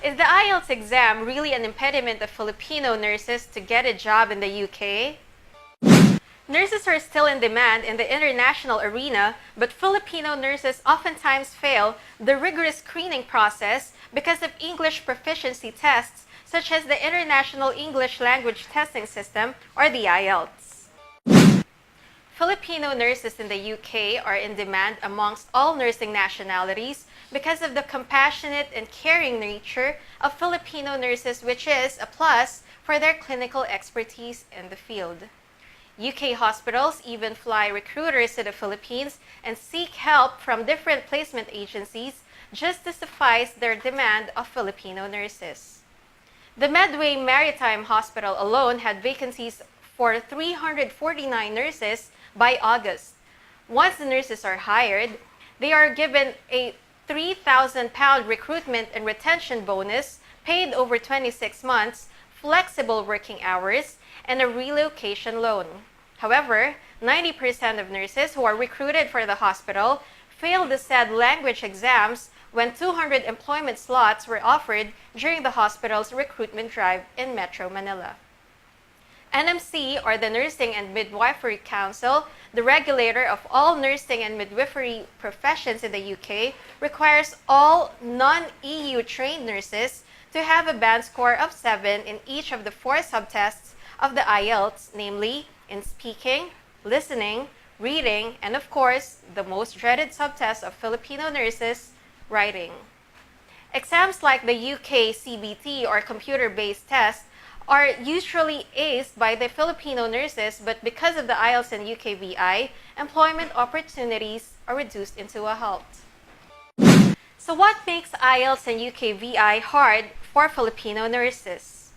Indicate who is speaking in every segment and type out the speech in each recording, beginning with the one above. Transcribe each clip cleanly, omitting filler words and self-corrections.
Speaker 1: Is the IELTS exam really an impediment of Filipino nurses to get a job in the UK? Nurses are still in demand in the international arena, but Filipino nurses oftentimes fail the rigorous screening process because of English proficiency tests such as the International English Language Testing System, or the IELTS. Filipino nurses in the UK are in demand amongst all nursing nationalities because of the compassionate and caring nature of Filipino nurses, which is a plus for their clinical expertise in the field. UK hospitals even fly recruiters to the Philippines and seek help from different placement agencies just to suffice their demand of Filipino nurses. The Medway Maritime Hospital alone had vacancies for 349 nurses by August. Once the nurses are hired, they are given a £3,000 recruitment and retention bonus paid over 26 months, flexible working hours, and a relocation loan. However, 90% of nurses who are recruited for the hospital failed the said language exams when 200 employment slots were offered during the hospital's recruitment drive in Metro Manila. NMC, or the Nursing and Midwifery Council, the regulator of all nursing and midwifery professions in the UK, requires all non-EU trained nurses to have a band score of 7 in each of the 4 subtests of the IELTS, namely in speaking, listening, reading, and of course, the most dreaded subtest of Filipino nurses, writing. Exams like the UK CBT, or computer-based test, are usually aced by the Filipino nurses, but because of the IELTS and UKVI, employment opportunities are reduced into a halt. So what makes IELTS and UKVI hard for Filipino nurses?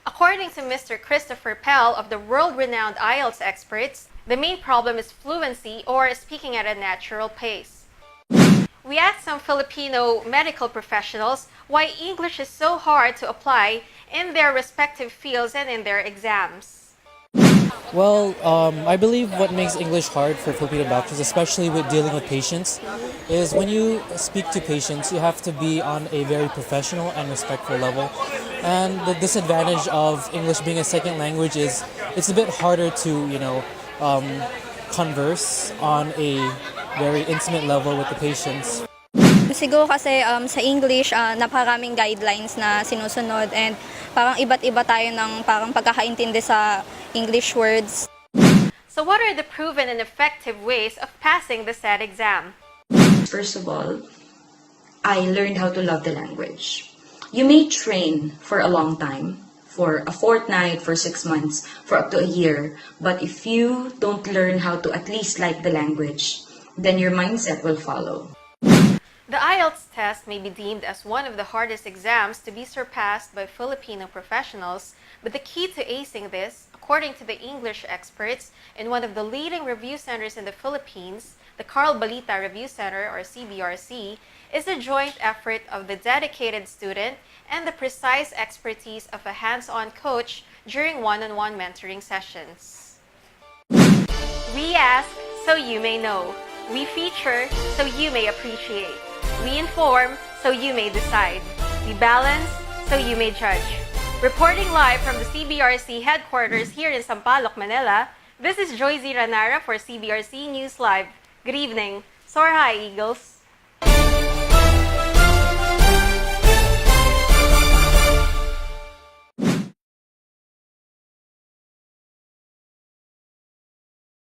Speaker 1: According to Mr. Christopher Pell of the world-renowned IELTS experts, the main problem is fluency, or speaking at a natural pace. We asked some Filipino medical professionals why English is so hard to apply in their respective fields and in their exams.
Speaker 2: Well, I believe what makes English hard for Filipino doctors, especially with dealing with patients, is when you speak to patients, you have to be on a very professional and respectful level. And the disadvantage of English being a second language is it's a bit harder to, converse on a very intimate level with the patients.
Speaker 3: Siguro kasi sa English, napakaraming guidelines na sinusunod and parang iba't iba tayo ng parang pagkakaintindi sa English words.
Speaker 1: So what are the proven and effective ways of passing the said exam?
Speaker 4: First of all, I learned how to love the language. You may train for a long time, for a fortnight, for 6 months, for up to a year, but if you don't learn how to at least like the language, then your mindset will follow.
Speaker 1: The IELTS test may be deemed as one of the hardest exams to be surpassed by Filipino professionals, but the key to acing this, according to the English experts in one of the leading review centers in the Philippines, the Carl Balita Review Center, or CBRC, is the joint effort of the dedicated student and the precise expertise of a hands-on coach during one-on-one mentoring sessions. We ask so you may know. We feature so you may appreciate. We inform so you may decide. We balance so you may judge. Reporting live from the CBRC headquarters here in Sampaloc, Manila, this is Joyzy Ranara for CBRC News Live. Good evening. Soar high, Eagles!